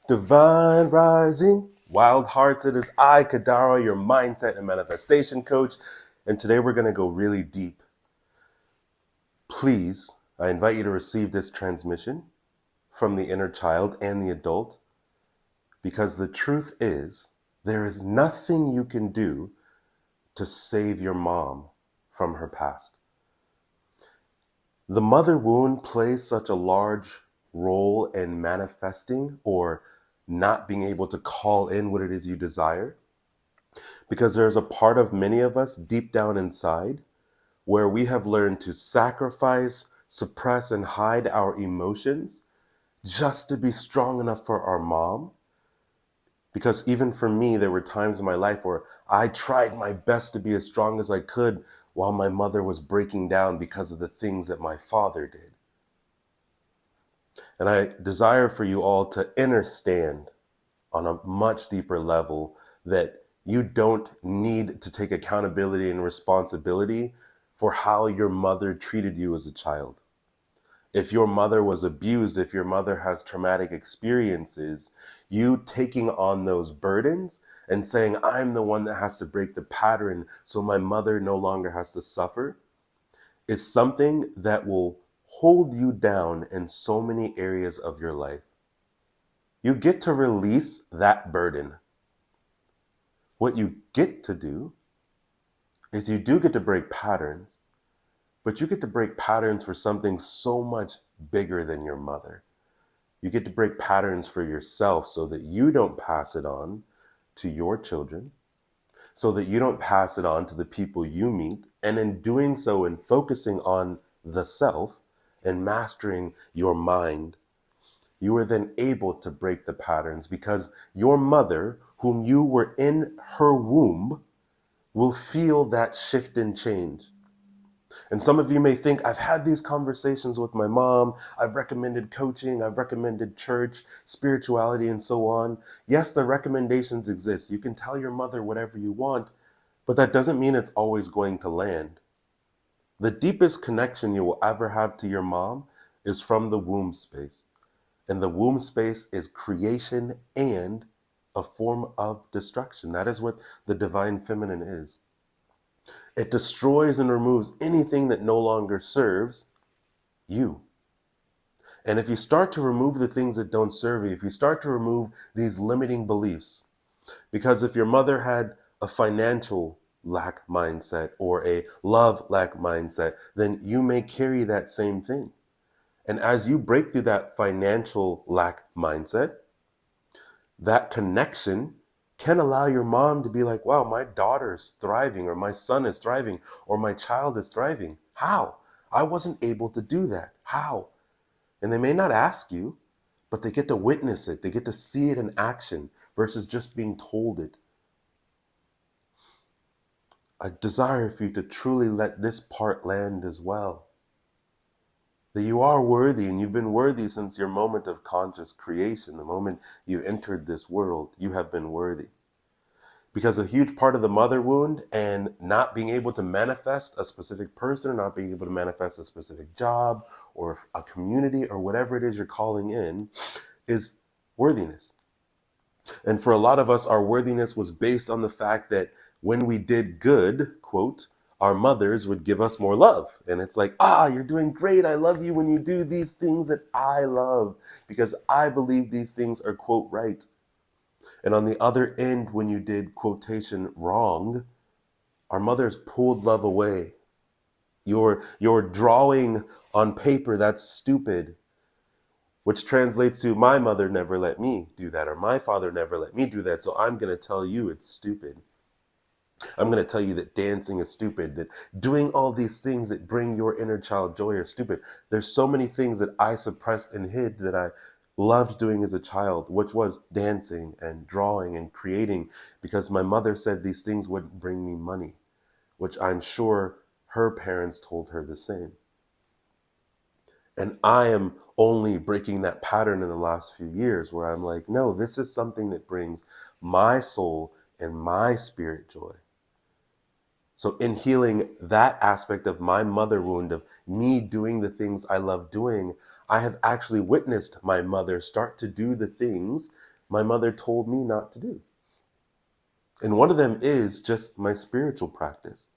Divine Rising, Wild Hearts. It is I, Kadara, your mindset and manifestation coach. And today we're going to go really deep. Please, I invite you to receive this transmission from the inner child and the adult, because the truth is, there is nothing you can do to save your mom from her past. The mother wound plays such a large role in manifesting or not being able to call in what it is you desire, because there's a part of many of us deep down inside where we have learned to sacrifice, suppress, and hide our emotions just to be strong enough for our mom. Because even for me, there were times in my life where I tried my best to be as strong as I could while my mother was breaking down because of the things that my father did. And I desire for you all to understand on a much deeper level that you don't need to take accountability and responsibility for how your mother treated you as a child. If your mother was abused, if your mother has traumatic experiences, you taking on those burdens and saying, I'm the one that has to break the pattern so my mother no longer has to suffer, is something that will hold you down in so many areas of your life. You get to release that burden. What you get to do is you do get to break patterns, but you get to break patterns for something so much bigger than your mother. You get to break patterns for yourself so that you don't pass it on to your children, so that you don't pass it on to the people you meet. And in doing so and focusing on the self and mastering your mind, you are then able to break the patterns, because your mother, whom you were in her womb, will feel that shift and change. And some of you may think, I've had these conversations with my mom, I've recommended coaching, I've recommended church, spirituality, and so on. Yes, the recommendations exist. You can tell your mother whatever you want, but that doesn't mean it's always going to land. The deepest connection you will ever have to your mom is from the womb space. And the womb space is creation and a form of destruction. That is what the divine feminine is. It destroys and removes anything that no longer serves you. And if you start to remove the things that don't serve you, if you start to remove these limiting beliefs, because if your mother had a financial lack mindset or a love lack mindset, then you may carry that same thing. And as you break through that financial lack mindset, that connection can allow your mom to be like, wow, my daughter's thriving, or my son is thriving, or my child is thriving. How? I wasn't able to do that. How? And they may not ask you, but they get to witness it. They get to see it in action versus just being told it. I desire for you to truly let this part land as well. That you are worthy, and you've been worthy since your moment of conscious creation. The moment you entered this world, you have been worthy. Because a huge part of the mother wound and not being able to manifest a specific person, or not being able to manifest a specific job or a community or whatever it is you're calling in, is worthiness. And for a lot of us, our worthiness was based on the fact that when we did good, quote, our mothers would give us more love. And it's like, you're doing great. I love you when you do these things that I love, because I believe these things are, quote, right. And on the other end, when you did, quotation, wrong, our mothers pulled love away. You're drawing on paper, that's stupid. Which translates to, my mother never let me do that, or my father never let me do that, so I'm going to tell you it's stupid. I'm going to tell you that dancing is stupid, that doing all these things that bring your inner child joy are stupid. There's so many things that I suppressed and hid that I loved doing as a child, which was dancing and drawing and creating, because my mother said these things wouldn't bring me money, which I'm sure her parents told her the same. And I am only breaking that pattern in the last few years, where I'm like, no, this is something that brings my soul and my spirit joy. So in healing that aspect of my mother wound, of me doing the things I love doing, I have actually witnessed my mother start to do the things my mother told me not to do. And one of them is just my spiritual practice.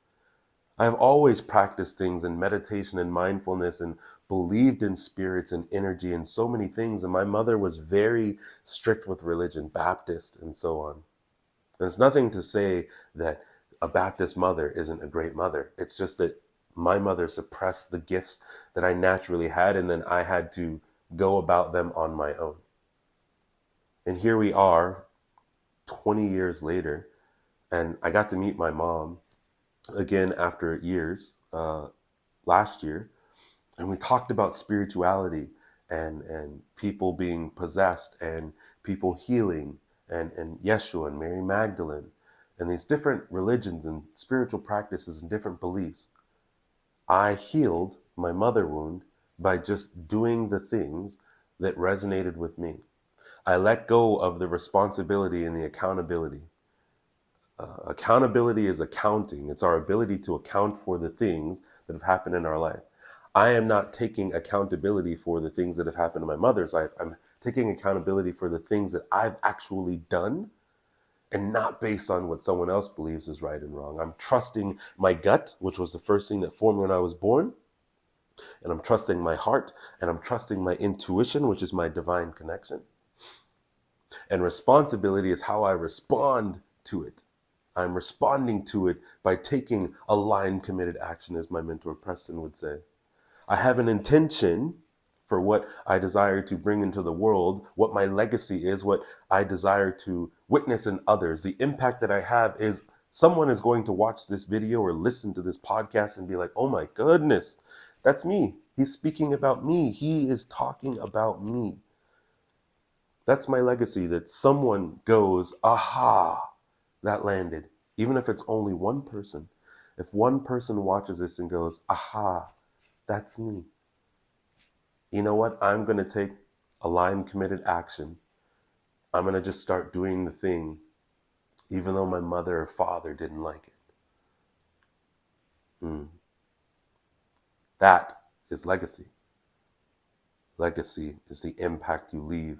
I've always practiced things in meditation and mindfulness and believed in spirits and energy and so many things. And my mother was very strict with religion, Baptist and so on. And it's nothing to say that a Baptist mother isn't a great mother. It's just that my mother suppressed the gifts that I naturally had, and then I had to go about them on my own. And here we are 20 years later, and I got to meet my mom again after years last year, and we talked about spirituality and people being possessed and people healing and Yeshua and Mary Magdalene and these different religions and spiritual practices and different beliefs. I healed my mother wound by just doing the things that resonated with me. I let go of the responsibility and the accountability. Accountability is accounting. It's our ability to account for the things that have happened in our life. I am not taking accountability for the things that have happened in my mother's life. I'm taking accountability for the things that I've actually done and not based on what someone else believes is right and wrong. I'm trusting my gut, which was the first thing that formed when I was born. And I'm trusting my heart, and I'm trusting my intuition, which is my divine connection. And responsibility is how I respond to it. I'm responding to it by taking aligned, committed action, as my mentor Preston would say. I have an intention for what I desire to bring into the world, what my legacy is, what I desire to witness in others. The impact that I have is someone is going to watch this video or listen to this podcast and be like, oh my goodness, that's me. He's speaking about me. He is talking about me. That's my legacy, that someone goes, aha, that landed. Even if it's only one person. If one person watches this and goes, aha, that's me. You know what? I'm going to take aligned, committed action. I'm going to just start doing the thing, even though my mother or father didn't like it. That is legacy. Legacy is the impact you leave.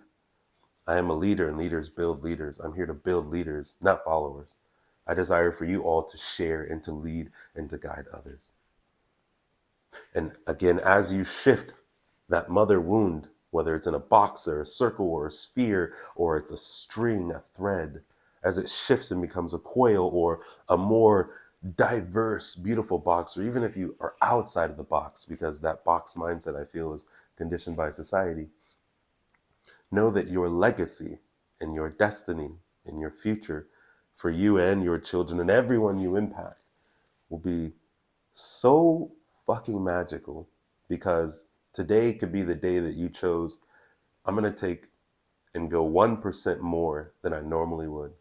I am a leader, and leaders build leaders. I'm here to build leaders, not followers. I desire for you all to share and to lead and to guide others. And again, as you shift that mother wound, whether it's in a box or a circle or a sphere, or it's a string, a thread, as it shifts and becomes a coil or a more diverse, beautiful box, or even if you are outside of the box, because that box mindset I feel is conditioned by society, know that your legacy and your destiny and your future for you and your children and everyone you impact will be so fucking magical, because today could be the day that you chose, I'm going to take and go 1% more than I normally would.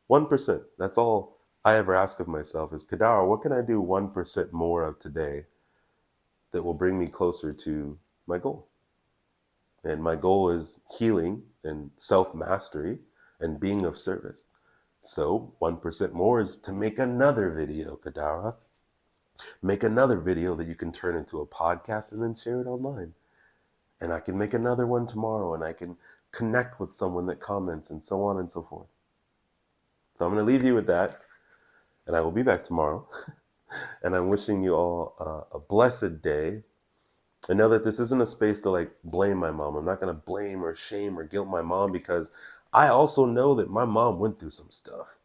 1%. That's all I ever ask of myself is, Kadar, what can I do 1% more of today that will bring me closer to my goal? And my goal is healing and self-mastery and being of service. So 1% more is to make another video, Kadara. Make another video that you can turn into a podcast and then share it online. And I can make another one tomorrow, and I can connect with someone that comments and so on and so forth. So I'm going to leave you with that, and I will be back tomorrow. And I'm wishing you all a blessed day. I know that this isn't a space to like blame my mom. I'm not going to blame or shame or guilt my mom, because I also know that my mom went through some stuff.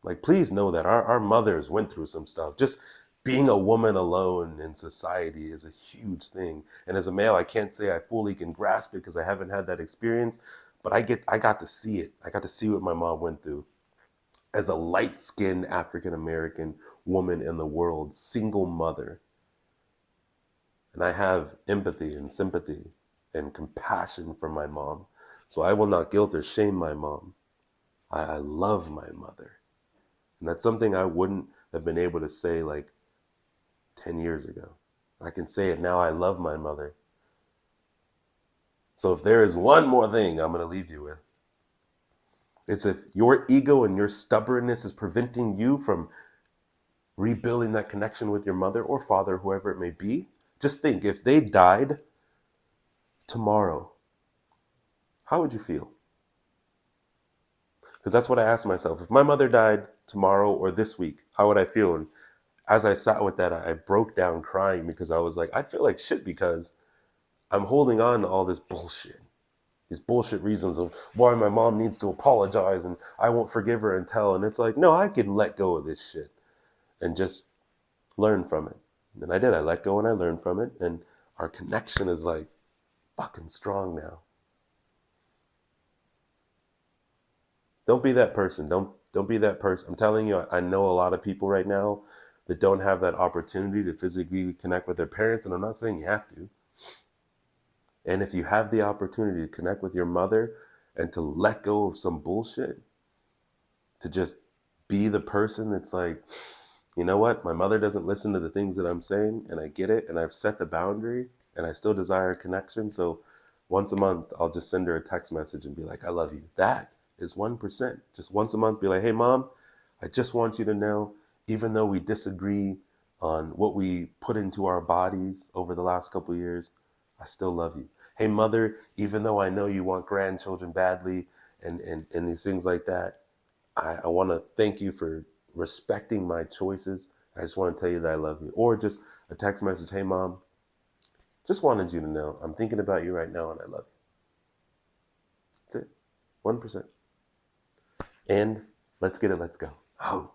Like, please know that our mothers went through some stuff. Just being a woman alone in society is a huge thing. And as a male, I can't say I fully can grasp it because I haven't had that experience, but I got to see it. I got to see what my mom went through. As a light-skinned African-American woman in the world, single mother. And I have empathy and sympathy and compassion for my mom. So I will not guilt or shame my mom. I love my mother. And that's something I wouldn't have been able to say like 10 years ago. I can say it now. I love my mother. So if there is one more thing I'm going to leave you with, it's if your ego and your stubbornness is preventing you from rebuilding that connection with your mother or father, whoever it may be, just think, if they died tomorrow, how would you feel? Because that's what I asked myself. If my mother died tomorrow or this week, how would I feel? And as I sat with that, I broke down crying because I was like, I'd feel like shit because I'm holding on to all this bullshit. These bullshit reasons of why my mom needs to apologize and I won't forgive her and tell. And it's like, no, I can let go of this shit and just learn from it. And I did. I let go and I learned from it. And our connection is like fucking strong now. Don't be that person. Don't be that person. I'm telling you, I know a lot of people right now that don't have that opportunity to physically connect with their parents. And I'm not saying you have to. And if you have the opportunity to connect with your mother and to let go of some bullshit, to just be the person that's like, you know what? My mother doesn't listen to the things that I'm saying, and I get it, and I've set the boundary, and I still desire a connection. So once a month, I'll just send her a text message and be like, I love you. That is 1%. Just once a month, be like, hey, mom, I just want you to know, even though we disagree on what we put into our bodies over the last couple of years, I still love you. Hey, mother, even though I know you want grandchildren badly and these things like that, I want to thank you for respecting my choices. I just want to tell you that I love you. Or just a text message, hey, mom, just wanted you to know I'm thinking about you right now and I love you. That's it. 1%. And let's get it, let's go. Oh.